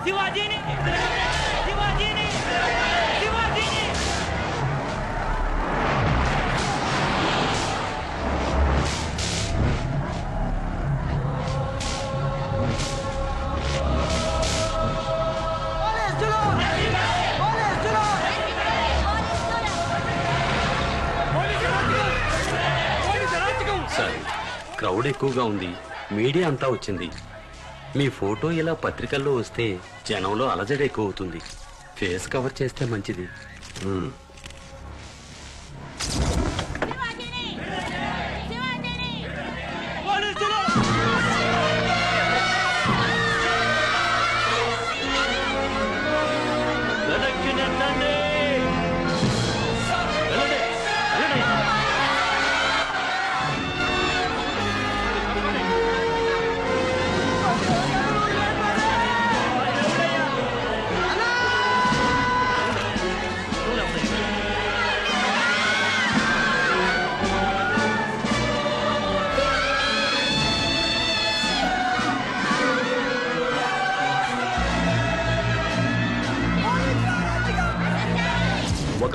శివాజీని శివాజీని శివాజీని sir, crowd ఎక్కువగా ఉంది, media అంతా వచ్చింది. మీ ఫోటో ఇలా పత్రికల్లో వస్తే జనంలో అలజడి ఎక్కువ అవుతుంది. ఫేస్ కవర్ చేస్తే మంచిది.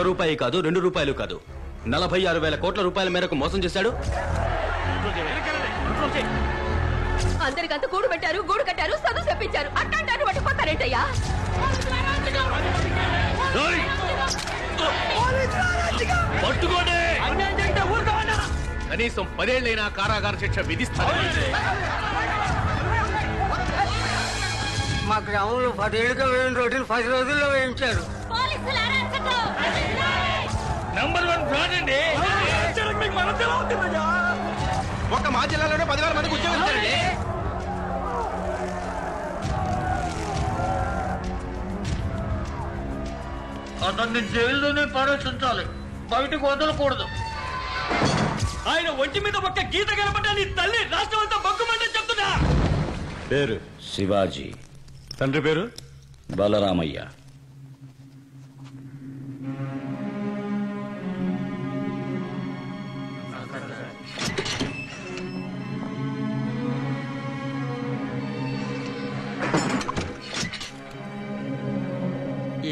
రూపాయి కాదు, 2 రూపాయలు కాదు, 46,000 కోట్ల రూపాయల మేరకు మోసం చేశాడు. అందరికంతా గూడు పెట్టారు, గూడు కట్టారు, చదువు చెప్పించారు. అట్టాంటారు పట్టుకుపోతారేంటయ్యా? కనీసం 10 ఏళ్లైనా కారాగార శిక్ష విధిస్తారు. మా గ్రామంలో 10 ఏళ్ళుగా వేయిన రోడ్లు 10 రోజుల్లో వేయించారు. ఒక్క మా జిల్లాలోనే 10,000 మందికి ఉద్యోగం ఇస్తారండి. అతన్ని జైల్లోనే పరీక్షించాలి, బయటకు వదలకూడదు. ఆయన ఒంటి మీద ఒక్క గీత గెలపడ్డా నీ తల్లి రాష్ట్రం అంతా బొక్కుమంటే చెప్తున్నా. పేరు శివాజీ, తండ్రి పేరు బలరామయ్య.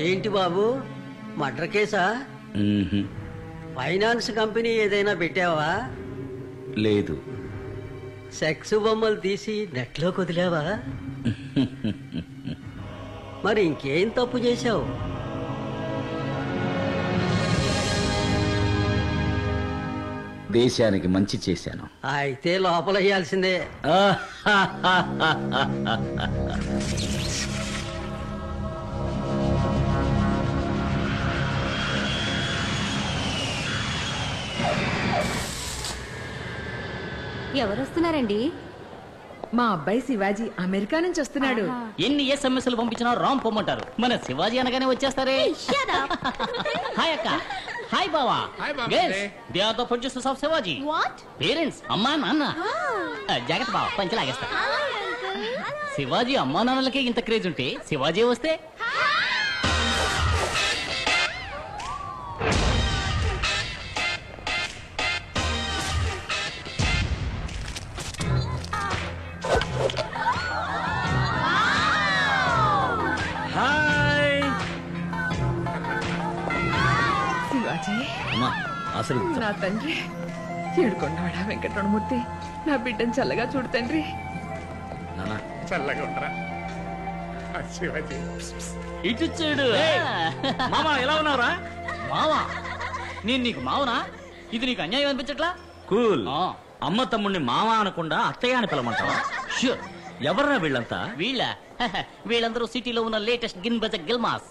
ఏంటి బాబు, మర్డర్ కేసా? ఫైనాన్స్ కంపెనీ ఏదైనా పెట్టావా? లేదు. సెక్స్ బొమ్మలు తీసి నెట్లో కుదిలేవా? మరి ఇంకేం తప్పు చేశావు? దేశానికి మంచి చేశాను. అయితే లోపల వేయాల్సిందే. ఎవరొస్తున్నారండి? మా అబ్బాయి శివాజీ అమెరికా నుంచి వస్తున్నాడు. ఎన్ని ఎస్ఎంఎస్లు పంపించినా రామ్ పొమ్మంటారు. మన శివాజీ అనగానే వచ్చేస్తారే. హాయ్ అక్క, హాయ్ బావా. They are the producers of Shivaji. Parents, అమ్మా నాన్న. జాగ్రత్త బావ, పంచి లాగేస్తా. శివాజీ అమ్మా నాన్నలకే ఇంత క్రేజ్ ఉంటే శివాజీ వస్తే అసలు నా తండ్రి ఏడుకొండవాడ వెంకటరమణమూర్తి, నా బిడ్డను చల్లగా చూడు తండ్రి. చల్లగా ఉండరా శివాజీ. ఇటు చూడు మామా, ఎలా ఉన్నావురా? మావా, నేను నీకు మావనా? ఇది నీకు అన్యాయం అనిపించట్లా? కూల్. అమ్మ తమ్ముడిని మామ అనకుండా అత్తయ్య అని పిలమంటావా? ష్యూర్. ఎవర్రా వీళ్ళంతా? వీళ్ళందరూ సిటీలో ఉన్న లేటెస్ట్ గిన్ బజ గిల్మాస్.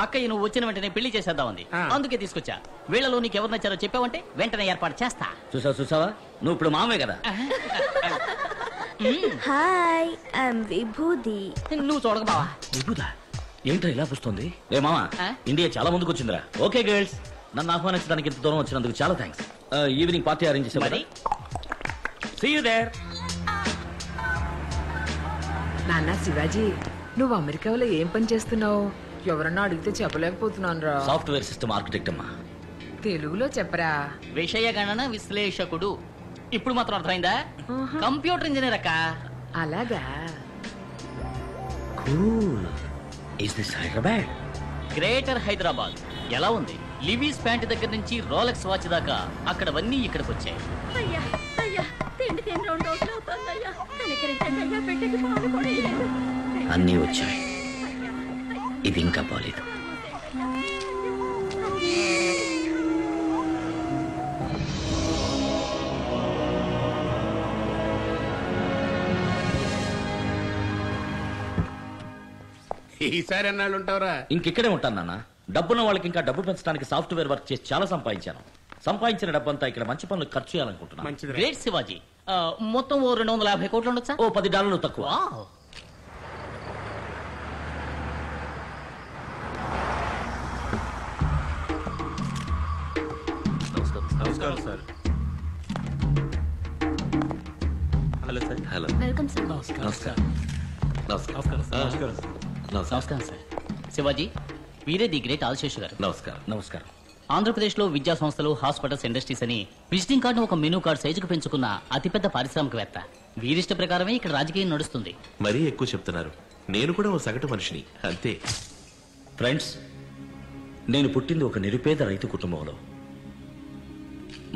అక్కయ్య నువ్వు వచ్చిన వెంటనే పెళ్లి చేసేద్దామంది, అందుకే తీసుకొచ్చా. వీళ్ళలో నీకు ఎవరు నచ్చారో చెప్పావంటే వెంటనే ఏర్పాటు చేస్తా. చూసావా, నువ్వు ఇప్పుడు మామే కదా. హాయ్, ఐఎమ్ విభూది. నువ్వు చూడక బావా. విభూదా ఏంటో ఇలా వస్తుంది? ఏ మామా, ఇండియా చాలా ముందుకు వచ్చిందిరా. ఓకే గర్ల్స్, నన్ను ఆహ్వానించడానికి ఇంత దూరం వచ్చినందుకు చాలా థ్యాంక్స్. ఈవినింగ్ పార్టీ అరేంజ్ చేసాం. See you there. నాన్న శివాజీ, నువ్వు అమెరికాలో ఏం పని చేస్తున్నావు? ఎవరన్నా అడిగితే చెప్పలేకపోతున్నాను రా. సాఫ్ట్వేర్ సిస్టమ్ ఆర్కిటెక్ట్ అమ్మా. తెలుగులో చెప్పరా. విషయ గణన విశ్లేషకుడు. ఇప్పుడు మాత్రం అర్థమైందా? కంప్యూటర్ ఇంజనీర్ అక్క. అలాగా. Is this Hyderabad? Greater Hyderabad ఎలా ఉంది? లివీస్ ప్యాంట్ దగ్గర నుంచి రోలెక్స్ వాచ్ దాకా అక్కడవన్నీ ఇక్కడికి వచ్చాయి. అయ్యా అయ్యా తిండి తిని 2 రోజులు అవుతుందయ్యా. కనికరించండి అయ్యా, పెట్టేది పాలు కూడా లేదు. అన్నీ వచ్చాయి, ఇది ఇంకా పోలేదు. ఈసారి ఎన్నాళ్ళు ఉంటావురా? ఇంకెక్కడే ఉంటాను నాన్న. డబ్బున్న వాళ్ళకి ఇంకా డబ్బు పెంచడానికి సాఫ్ట్వేర్ వర్క్ చేసి చాలా సంపాదించాను. సంపాదించిన డబ్బంతా ఇక్కడ మంచి పనులు ఖర్చు చేయాలనుకుంటున్నాను. మంచిది. గ్రేట్ శివాజీ. మొత్తం ఓ 250 కోట్లు ఉండొచ్చా? ఓ $10 తక్కువ. వావ్. నమస్కారం sir. Hello sir. Hello. Welcome sir. నమస్కారం. నమస్కారం సార్. శివాజీ, వీరే ది గ్రేట్ ఆదిశేషు గారు. నమస్కారం. నమస్కారం. ఆంధ్రప్రదేశ్ లో విద్యా సంస్థలు, హాస్పిటల్స్, ఇండస్ట్రీస్ అని విజిటింగ్ కార్డు ఒక మెనూ కార్డు సైజుకు పెంచుకున్న అతిపెద్ద పారిశ్రామికవేత్త. వీరిష్ట ప్రకారమే ఇక్కడ రాజకీయం నడుస్తుంది. మరీ ఎక్కువ చెప్తున్నారు. నేను కూడా ఓ సగటు మనిషిని, అంతే. ఫ్రెండ్స్, నేను పుట్టింది ఒక నిరుపేద రైతు కుటుంబంలో.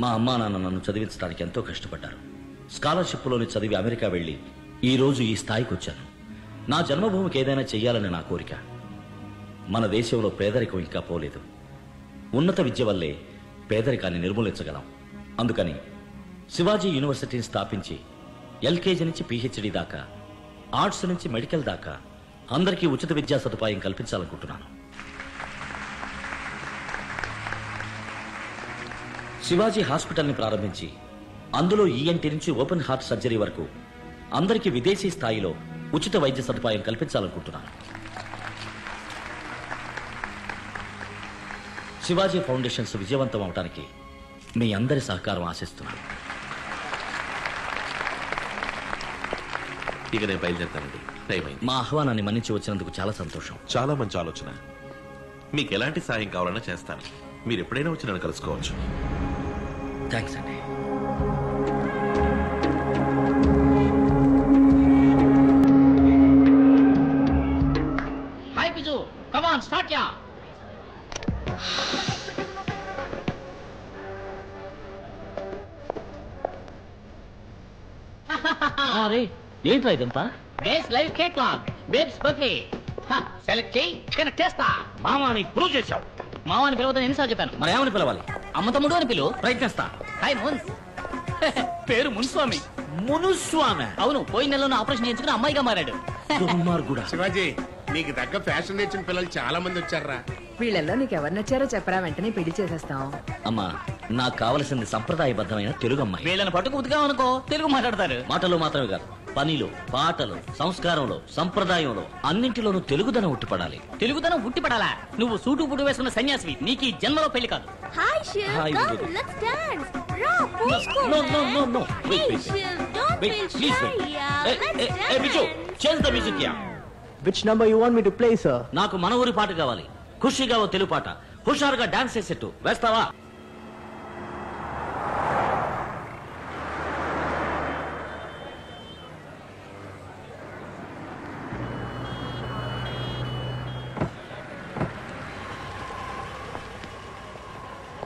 మా అమ్మా నాన్న నన్ను చదివించడానికి ఎంతో కష్టపడ్డారు. స్కాలర్షిప్లోని చదివి అమెరికా వెళ్లి ఈ రోజు ఈ స్థాయికి వచ్చాను. నా జన్మభూమికి ఏదైనా చెయ్యాలని నా కోరిక. మన దేశంలో పేదరికం ఇంకా పోలేదు. ఉన్నత విద్య వల్లే పేదరికాన్ని నిర్మూలించగలం. అందుకని శివాజీ యూనివర్సిటీని స్థాపించి ఎల్కేజీ నుంచి పీహెచ్డీ దాకా, ఆర్ట్స్ నుంచి మెడికల్ దాకా అందరికీ ఉచిత విద్యా సదుపాయం కల్పించాలనుకుంటున్నాను. శివాజీ హాస్పిటల్ని ప్రారంభించి అందులో ఈఎన్టీ నుంచి ఓపెన్ హార్ట్ సర్జరీ వరకు అందరికీ విదేశీ స్థాయిలో ఉచిత వైద్య సదుపాయం కల్పించాలనుకుంటున్నాను. శివాజీ ఫౌండేషన్స్ విజయవంతం అవడానికి మీ అందరి సహకారం ఆశిస్తున్నాను. ఇక నేను బయలుదేరుతానండి, టైం అయింది. మా ఆహ్వానాన్ని మన్నించి వచ్చినందుకు చాలా సంతోషం. చాలా మంచి ఆలోచన. మీకు ఎలాంటి సాయం కావాలన్నా చేస్తాను. మీరు ఎప్పుడైనా వచ్చి నన్ను కలుసుకోవచ్చు. థ్యాంక్స్ అండి. Hi Biju, come on start యా. అరే ఏంట్రా ఇదంతా? Base live catalogue, babes buffet. Select చేయి, కనెక్ట్ చేస్తా. మామాని ప్రూవ్ చేశావు. మావాని పిలవదని ఎన్నిసార్లు చెప్పాను? మరి ఏమని పిలవాలి? అమ్మ తమ్ముడు అని పిలువు. ప్రయత్నిస్తా. హాయ్ మున్స్. పేరు మున్స్వామి. మునుస్వామి. అవును, పోయిన నెలలో ఆపరేషన్ చేయించుకుని అమ్మాయిగా మారాడు. దుర్మార్గుడా. శివాజీ, నీకు తగ్గ ఫ్యాషన్ నేర్చిన పిల్లలు చాలా మంది వచ్చారా? వీళ్ళల్లో నీకు ఎవరు నచ్చారో చెప్పరా, వెంటనే పెళ్లి చేసేస్తాం. అమ్మా, నాకు కావలసింది సంప్రదాయబద్ధమైన తెలుగు అమ్మాయి. వీళ్ళని పట్టుకు ఉతికామనుకో తెలుగు మాట్లాడతారు. మాటలు మాత్రమే కాదు, పనిలో, పాటలు, సంస్కారంలో, సంప్రదాయంలో అన్నింటిలోనూ తెలుగుదనం ఉట్టిపడాలి. తెలుగుదనం ఉట్టిపడాలా? నువ్వు సూటు బుడు వేసుకున్న సన్యాసివి, నీకు ఈ జన్మలో పెళ్లి కాదు. Hi Shiv, Hi, come Vijay. Let's dance. రా పోస్కో. No. Wait. Shiv, don't Wait, feel please shy. wait. Let's Hey, Bichu, change the music here. Which number you want me to play, sir? నాకు మన ఊరి పాట కావాలి. ఖుషిగా ఓ తెలుగు పాట. హుషారుగా డాన్స్ చేసేట్టు వేస్తావా?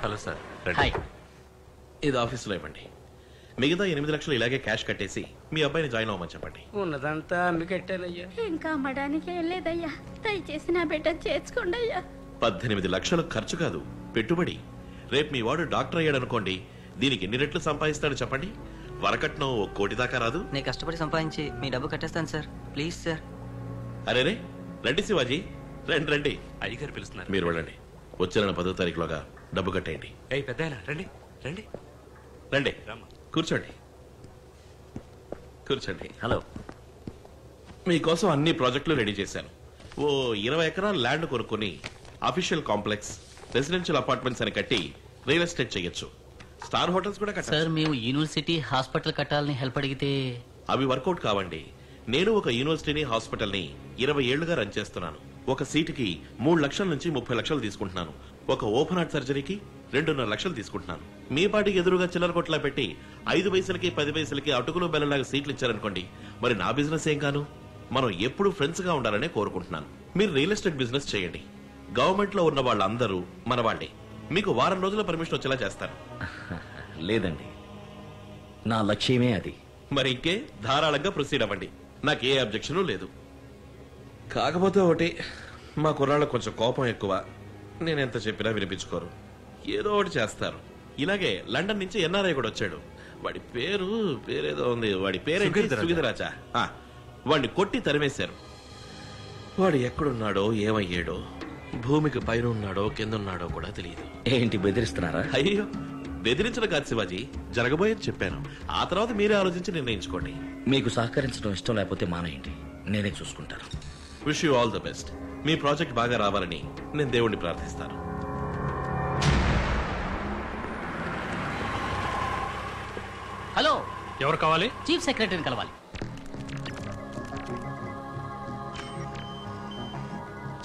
Hello sir. హాయ్. ఇది ఆఫీసులో ఇవ్వండి. మిగతా 8 లక్షలు ఇలాగే క్యాష్ కట్టేసి మీ అబ్బాయిని జాయిన్ అవ్వమని చెప్పండి. ఉన్నదంతా అమ్మికెట్టానయ్యా. ఇంకా అమ్మడానికి ఏం లేదయ్యా, దయచేసి నా బిడ్డ చేర్చుకోండి అయ్యా. 18 లక్షలు ఖర్చు కాదు, పెట్టుబడి. రేపు మీ వాడు డాక్టర్ అయ్యాడు అనుకోండి, దీనికి ఎన్ని రెట్లు సంపాదిస్తాడు చెప్పండి? వరకట్నం 1 కోటి దాకా రాదు. నేను కష్టపడి సంపాదించి మీ డబ్బు కట్టేస్తాను సార్, ప్లీజ్ సార్. అరే రండి శివాజీ, రండి. అయ్యగారు పిలుస్తున్నారు. మీరు వెళ్ళండి. వచ్చే నెల 10వ తారీఖులోగా డబ్బు కట్టేయండి. పెద్దాయన రండి. రండి, కూర్చోండి. హలో. మీకోసం అన్ని ప్రాజెక్టులు రెడీ చేశాను. ఓ 20 ఎకరాల ల్యాండ్ కొనుక్కొని అఫీషియల్ కాంప్లెక్స్, రెసిడెన్షియల్ అపార్ట్మెంట్స్ అని కట్టి రియల్ ఎస్టేట్ చేయొచ్చు. స్టార్ హోటల్స్ కూడా కట్టాలి. సార్, మేము యూనివర్సిటీ హాస్పిటల్ కట్టాలని హెల్ప్ అడిగితే అవి వర్కౌట్ కావండి. నేను ఒక యూనివర్సిటీని, హాస్పిటల్ ని 20 ఏళ్లుగా రన్ చేస్తున్నాను. ఒక సీటుకి 3 లక్షల నుంచి 30 లక్షలు తీసుకుంటున్నాను. ఒక ఓపెన్ హార్ట్ సర్జరీకి 2.5 లక్షలు తీసుకుంటున్నాను. మీ పాటికి ఎదురుగా చిల్లర కొట్లా పెట్టి 5 పైసలకి 10 పైసలకి అటుకులు బెల్లలాగా సీట్లు ఇచ్చారనుకోండి, మరి నా బిజినెస్ ఏం కాను? మనం ఎప్పుడు ఫ్రెండ్స్ గా ఉండాలనే కోరుకుంటున్నాను. మీరు రియల్ ఎస్టేట్ బిజినెస్ చేయండి. గవర్నమెంట్ లో ఉన్న వాళ్ళందరూ మన వాళ్ళే. మీకు వారం రోజుల పర్మిషన్ వచ్చేలా చేస్తాను. లేదండి, నా లక్ష్యమే అది. మరి ఇంకే ధారాళంగా ప్రొసీడ్ అవ్వండి. నాకు ఏ అబ్జెక్షన్ లేదు. కాకపోతే ఒకటి, మా కుర్రాళ్ళకు కొంచెం కోపం ఎక్కువ. నేను ఎంత చెప్పినా వినిపించుకోరు, ఏదో ఒకటి చేస్తారు. ఇలాగే లండన్ నుంచి ఎన్ఆర్ఐ కూడా వచ్చాడు. వాడి పేరేదో ఉంది. వాడి పేరు సుగీధరాజా. వాడిని కొట్టి తరిమేశారు. వాడు ఎక్కడున్నాడో ఏమయ్యాడో, భూమికి పైన ఉన్నాడో కింద ఉన్నాడో కూడా తెలియదు. ఏంటి బెదిరిస్తున్నారా? అయ్యో, బెదిరించడం కాదు శివాజీ, జరగబోయేది చెప్పాను. ఆ తర్వాత మీరే ఆలోచించి నిర్ణయించుకోండి. మీకు సహకరించడం ఇష్టం లేకపోతే మానేయండి, నేనే చూసుకుంటాను. Wish you all the best. Me project బాగా రావాలని నేను దేవుణ్ణి ప్రార్థిస్తాను. హలో, ఎవరు కావాలి? చీఫ్ సెక్రటరీని కలవాలి.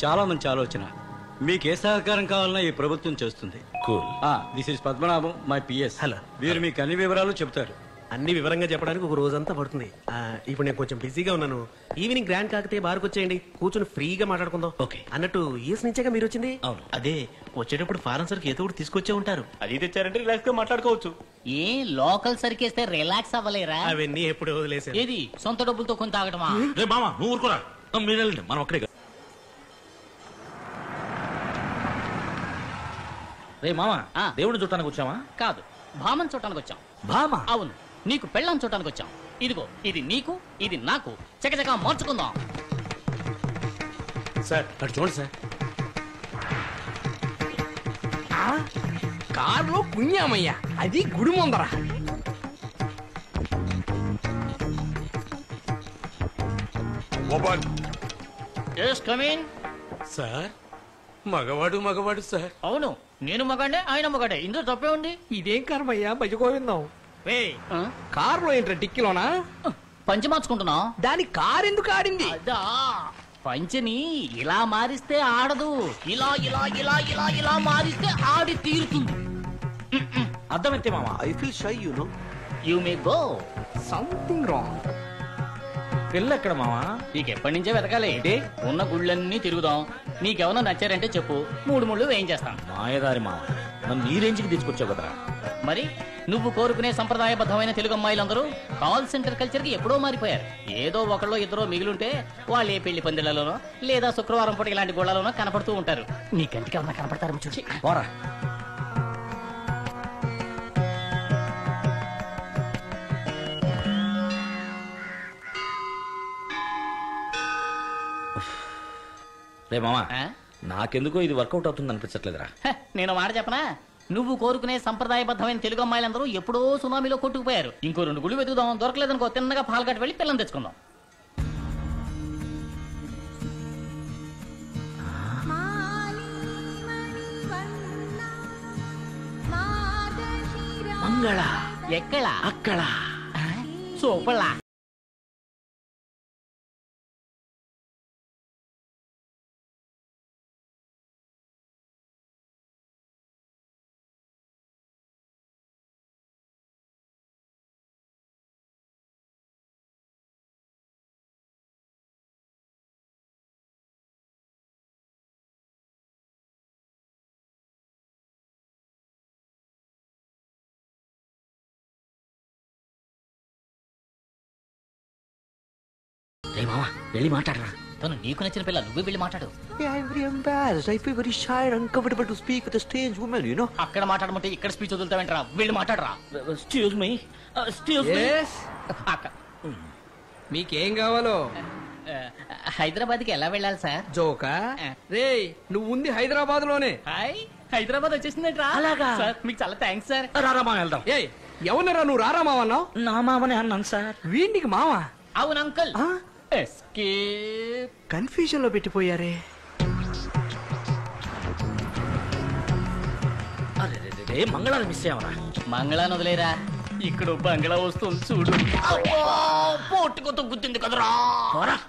చాలా మంచి ఆలోచన. మీకు ఏ సహకారం కావాలన్నా ఈ ప్రభుత్వం చేస్తుంది. This is Padmanabham, my PS. Hello. వీరు మీకు అన్ని వివరాలు చెప్తారు. అన్ని వివరంగా చెప్పడానికి ఒక రోజంతా పడుతుంది. ఇప్పుడు నేను కొంచెం బిజీగా ఉన్నాను. ఈవినింగ్ గ్రాండ్ కాకతే బార్కి వచ్చేయండి, కూర్చొని ఫ్రీగా మాట్లాడుకుందాం. ఓకే. అన్నట్టు యూఎస్ నుంచేగా మీరు వచ్చింది? అవును. అదే వచ్చేటప్పుడు ఫారెన్ సరికి ఏదో ఒకటి తీసుకొచ్చే ఉంటారు. అది తెచ్చారంటే రిలాక్స్ గా మాట్లాడుకోవచ్చు. ఏ లోకల్ సరికేస్తే రిలాక్స్ అవ్వలేరా? అవన్నీ ఎప్పుడు వదిలేసారు. ఏది సొంత డబ్బులతో కొంత తాగటమా? మామా నువ్వు ఊరుకోరా, మీరు వెళ్ళండి, మనం అక్కడే. రే మామా, దేవుడిని చూడటానికి వచ్చావా? కాదు, భామన్ చూడటానికి వచ్చాం. భామా? అవును, నీకు పెళ్ళాన్ని చూడటానికి వచ్చాం. ఇదిగో, ఇది నీకు, ఇది నాకు. చకచకా మార్చుకుందాం. సార్ అటు చూడండి సార్. కారులో పుణ్యామయ్యా, అది గుడి ముందర. సార్ మగవాడు సార్. అవును, నేను మగాడే, ఆయన మగాడే. ఇందులో తప్పే ఉంది. ఇదేం కర్మయ్యా, భజగోవిందాం. రే, కారులో ఏంట్రా డిక్కీలోనా? పంచి మార్చుకుంటున్నావు. దాని కారు ఎందుకు ఆడింది? అదా, పంచిని ఇలా మారిస్తే ఆడదు, ఇలా ఇలా ఇలా ఇలా ఇలా మారిస్తే ఆడి తీరుతుంది. అర్థం ఎంతే మామా? I feel shy, you know. You may go. Something wrong. పెళ్ళి ఎక్కడ మామా? నీకెప్పటి నుంచే వెతకాలి. ఏంటి? ఉన్న గుళ్ళన్నీ తిరుగుదాం. నీకెవరో నచ్చారంటే చెప్పు, 3 ముళ్ళు వేయించేస్తాను. మాయదారి మామ, నన్ను ఈ రేంజ్కి తీసుకొచ్చావు కదరా. మరి నువ్వు కోరుకునే సంప్రదాయబద్ధమైన తెలుగు అమ్మాయిలందరూ కాల్ సెంటర్ కల్చర్ కి ఎప్పుడో మారిపోయారు. ఏదో ఒకళ్ళో ఇద్దరో మిగిలింటే వాళ్ళు ఏ పెళ్లి పందిళ్లలోనో లేదా శుక్రవారం పూట ఇలాంటి గోళ్లలోనో కనపడుతూ ఉంటారు. నీ కంటికి ఎవరన్నా కనపడతారు చూసి పోరా. రే మామా, నాకెందుకో ఇది వర్కౌట్ అవుతుంది అనిపించట్లేదురా. నేను మాట చెప్పనా, నువ్వు కోరుకునే సంప్రదాయబద్ధమైన తెలుగు అమ్మాయిలందరూ ఎప్పుడో సునామీలో కొట్టుకుపోయారు. ఇంకో 2 గుళ్ళు వెతుకుదాం, దొరకలేదనుకో తిన్నగా పాల్గట్టు వెళ్ళి పిల్లని తెచ్చుకుందాం. మంగళ ఎక్కడ? అక్కడ. సూపర్లా. రే మామా, వెళ్ళి మాట్లాడరా. తను నీకు నచ్చిన పిల్ల, నువ్వే వెళ్ళి మాట్లాడు. I'm very embarrassed. I feel very shy and uncomfortable to speak with a strange woman, you know. అక్కడ మాట్లాడమంటే ఇక్కడ స్పీచ్ వదులుతావేంట్రా? వెళ్ళి మాట్లాడరా. Excuse me, excuse me. అక్క, మీకేం కావాలో? హైదరాబాద్కి ఎలా వెళ్ళాలి సార్? జోకా? రే, నువ్వు ఉంది హైదరాబాద్ లోనే. హాయ్, హైదరాబాద్ వచ్చేసిందేంట్రా? అలాగా సార్, మీకు చాలా థ్యాంక్స్ సార్. రారామా వెళ్దాం. ఏ, ఎవరినరా నువ్వు రారా మావన్నావు? నా మామనే అన్నాను సార్. వీడికి మావా? అవును అంకుల్. ఎస్కేప్. కన్ఫ్యూజన్ లో పెట్టిపోయారే. అరే మంగళాన్ని మిస్ అయ్యావరా. మంగళాన్ని వదిలేరా, ఇక్కడ బంగ్లా వస్తుంది చూడు. పోటుకొతో గుర్తుంది కదరా.